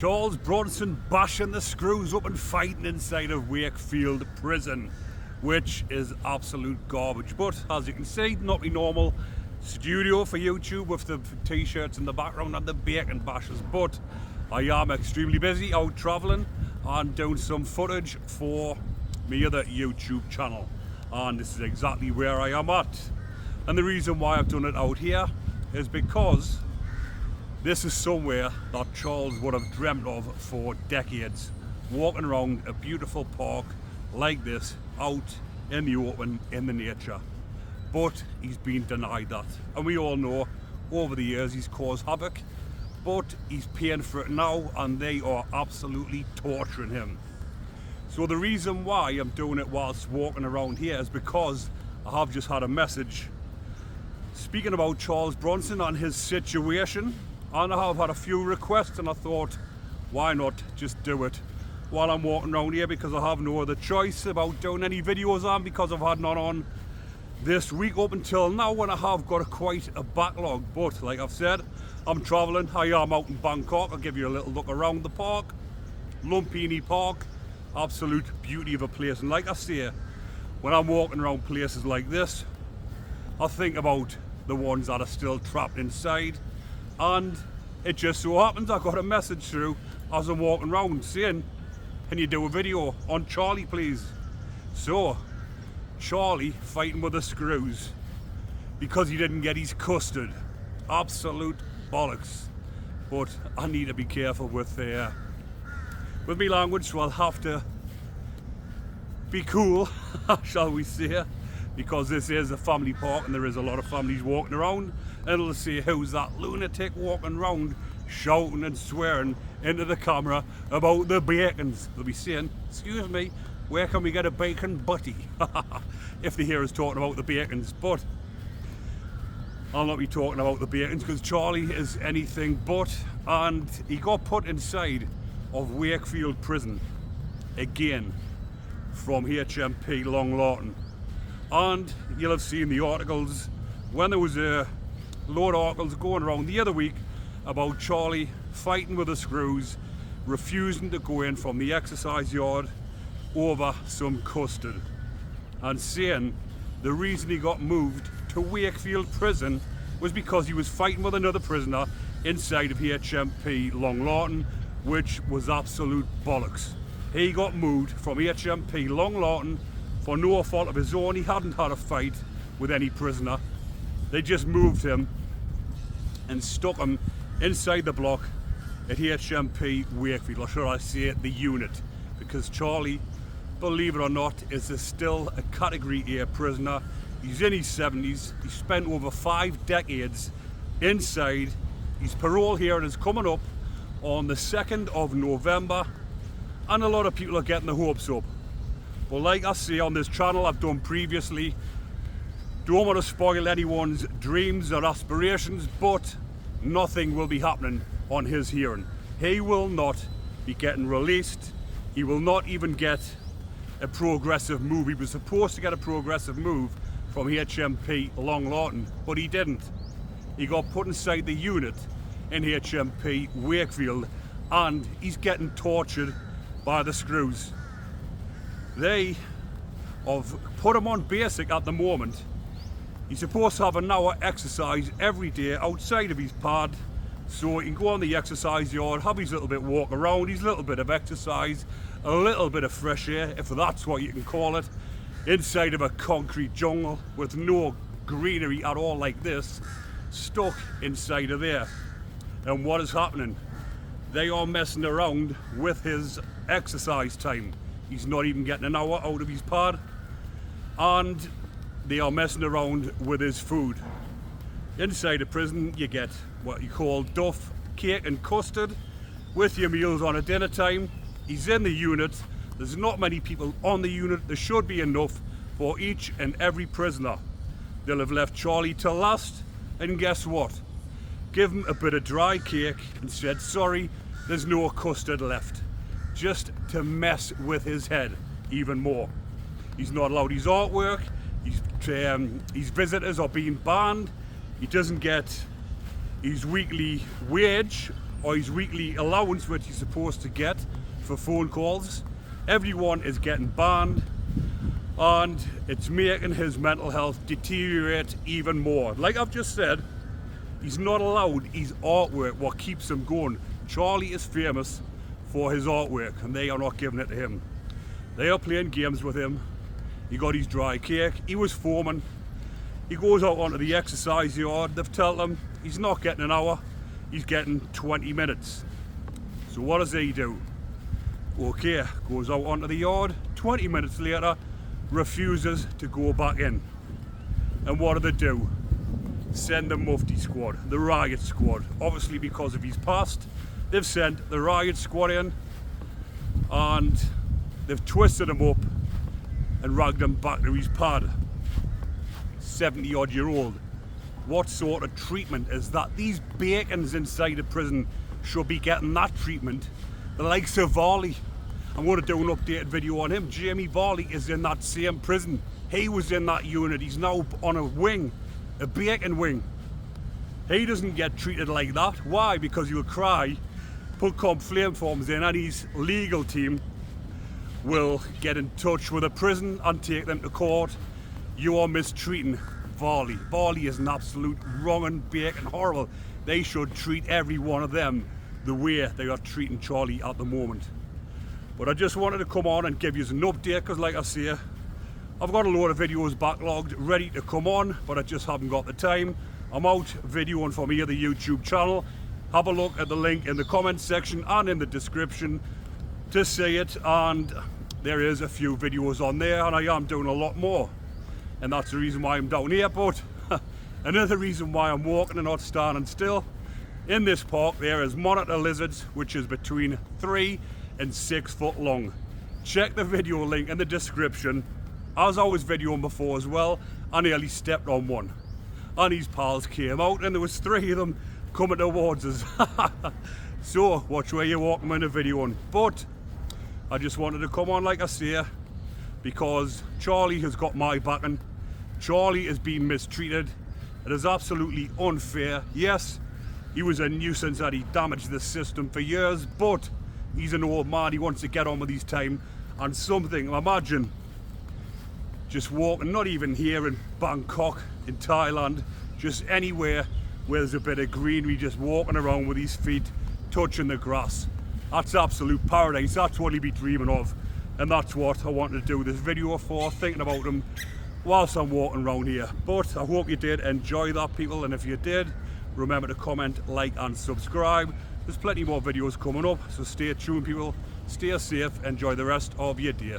Charles Bronson bashing the screws up and fighting inside of Wakefield prison, which is absolute garbage. But as you can see, not my normal studio for YouTube with the t-shirts in the background and the bacon bashes, but I am extremely busy out travelling and doing some footage for my other YouTube channel, and this is exactly where I am at. And the reason why I've done it out here is because this is somewhere that Charles would have dreamt of for decades. Walking around a beautiful park like this, out in the open, in the nature. But he's been denied that. And we all know over the years he's caused havoc, but he's paying for it now, and they are absolutely torturing him. So the reason why I'm doing it whilst walking around here is because I have just had a message speaking about Charles Bronson and his situation. And I have had a few requests, and I thought, why not just do it while I'm walking around here, because I have no other choice about doing any videos on, because I've had none on this week up until now, when I have got quite a backlog. But like I've said, I'm travelling. I am out in Bangkok. I'll give you a little look around the park. Lumpini Park, absolute beauty of a place. And like I say, when I'm walking around places like this, I think about the ones that are still trapped inside. And it just so happens I got a message through as I'm walking around saying, can you do a video on Charlie please? So Charlie fighting with the screws because he didn't get his custard. Absolute bollocks. But I need to be careful with me language, so I'll have to be cool, shall we say, because this is a family park and there is a lot of families walking around, and it'll see who's that lunatic walking around shouting and swearing into the camera about the bacons. They'll be saying, excuse me, where can we get a bacon butty? If they hear us talking about the bacons. But I'll not be talking about the bacons because Charlie is anything but. And he got put inside of Wakefield prison again from HMP Long Lawton. And you'll have seen the articles when there was a load of articles going around the other week about Charlie fighting with the screws, refusing to go in from the exercise yard over some custard, and saying the reason he got moved to Wakefield prison was because he was fighting with another prisoner inside of HMP Long Lawton, which was absolute bollocks. He got moved from HMP Long Lawton for no fault of his own. He hadn't had a fight with any prisoner. They just moved him and stuck him inside the block at HMP Wakefield, or should I say the unit, because Charlie, believe it or not, is still a Category A prisoner. He's in his 70s. He spent over 5 decades inside. His parole hearing is coming up on the 2nd of November, and a lot of people are getting their hopes up. Well, like I say on this channel, I've done previously, don't want to spoil anyone's dreams or aspirations, but nothing will be happening on his hearing. He will not be getting released. He will not even get a progressive move. He was supposed to get a progressive move from HMP Long Lawton, but he didn't. He got put inside the unit in HMP Wakefield, and he's getting tortured by the screws. They have put him on basic at the moment. He's supposed to have an hour exercise every day outside of his pad, so he can go on the exercise yard, have his little bit walk around, his little bit of exercise, a little bit of fresh air, if that's what you can call it, inside of a concrete jungle with no greenery at all like this, stuck inside of there. And what is happening? They are messing around with his exercise time. He's not even getting an hour out of his pad, and they are messing around with his food. Inside a prison, you get what you call duff, cake and custard with your meals on at dinner time. He's in the unit. There's not many people on the unit. There should be enough for each and every prisoner. They'll have left Charlie till last, and guess what? Give him a bit of dry cake and said, sorry, there's no custard left. Just to mess with his head even more. He's not allowed his artwork. His visitors are being banned. He doesn't get his weekly wage or his weekly allowance which he's supposed to get for phone calls. Everyone is getting banned, and it's making his mental health deteriorate even more. Like I've just said, he's not allowed his artwork, what keeps him going. Charlie is famous for his artwork, and they are not giving it to him. They are playing games with him. He got his dry cake, he was foaming. He goes out onto the exercise yard, they've told him he's not getting an hour, he's getting 20 minutes. So what does he do? Okay, goes out onto the yard, 20 minutes later, refuses to go back in. And what do? Send the Mufti squad, the riot squad. Obviously because of his past, they've sent the riot squad in, and they've twisted him up and ragged him back to his pad. 70-odd-year-old. What sort of treatment is that? These bacons inside a prison should be getting that treatment. The likes of Varley. I'm going to do an updated video on him. Jamie Varley is in that same prison. He was in that unit. He's now on a wing, a bacon wing. He doesn't get treated like that. Why? Because he'll cry, put complaint forms in, and his legal team will get in touch with the prison and take them to court. You are mistreating Varley. Varley is an absolute wrong and bacon horrible. They should treat every one of them the way they are treating Charlie at the moment. But I just wanted to come on and give you an update, because like I say, I've got a load of videos backlogged ready to come on, but I just haven't got the time. I'm out videoing from here, the YouTube channel. Have a look at the link in the comments section and in the description to see it, and there is a few videos on there, and I am doing a lot more, and that's the reason why I'm down here. But another reason why I'm walking and not standing still, in this park there is monitor lizards which is between 3 and 6 foot long. Check the video link in the description. As I was videoing before as well, I nearly stepped on one, and his pals came out and there was 3 of them coming towards us. So watch where you're walking in the video on. But I just wanted to come on, like I say, because Charlie has got my backing. Charlie is being mistreated. It is absolutely unfair. Yes, he was a nuisance that he damaged the system for years, but he's an old man, he wants to get on with his time and something. Imagine just walking, not even here in Bangkok, in Thailand, just anywhere where there's a bit of greenery, just walking around with his feet touching the grass. That's absolute paradise. That's what he'd be dreaming of, and that's what I wanted to do this video for, thinking about him whilst I'm walking around here. But I hope you did enjoy that, people, and if you did, remember to comment, like and subscribe. There's plenty more videos coming up, so stay tuned, people. Stay safe, enjoy the rest of your day.